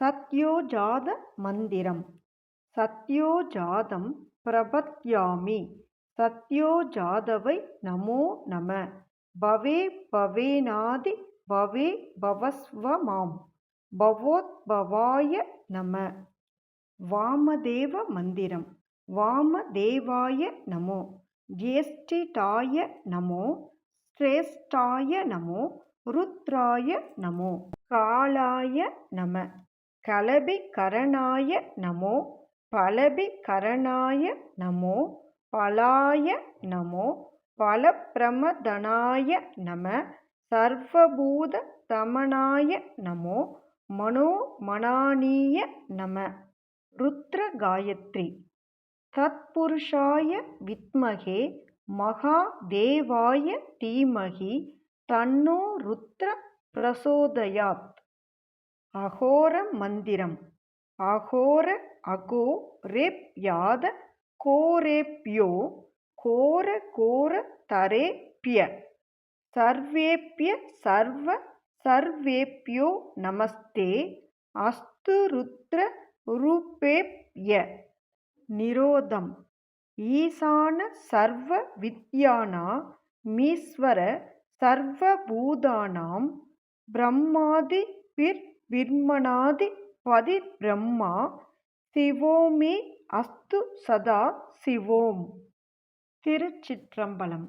சத்யோஜாத மந்திரம். சத்யோஜாதம் பிரபத்யாமி. சத்யோஜாதவை நமோ நம. பவே பவேனாதி பவே பவஸ்வமாம். பவோத்பவாய நம. வாமதேவ மந்திரம். வாமதேவாய நமோ. ஜேஷ்டிடாய நமோ. ஸ்ரேஷ்டாய நமோ. ருத்ராய நமோ. காலாய நம. கலபிகரணாய நமோ. பலபிகரணாய நமோ. பலாய நமோ. பலப்பிரமதனாய நம. சர்வபூத தமனாய நமோ. மனோமனானீய நம. ருத்ர காயத்ரி. தத்புருஷாய வித்மகே மகாதேவாய தீமகி தன்னோ ருத்ர பிரசோதயாத். அகோர மந்திரம். அகோர அகோ ரேப்யாத கோரேப்யோ கோர கோர தரேப்ய. சர்வேப்ய சர்வ சர்வேப்யோ நமஸ்தே அஸ்து ருத்ர ரூபேப்ய. நிரோதம். ஈசான சர்வ வித்யானா மீஸ்வர சர்வபூதானாம். பிரம்மாதி விர்மனாதி பதிர்பிரம்மா. சிவோமே அஸ்து சதா சிவோம். திருச்சிற்றம்பலம்.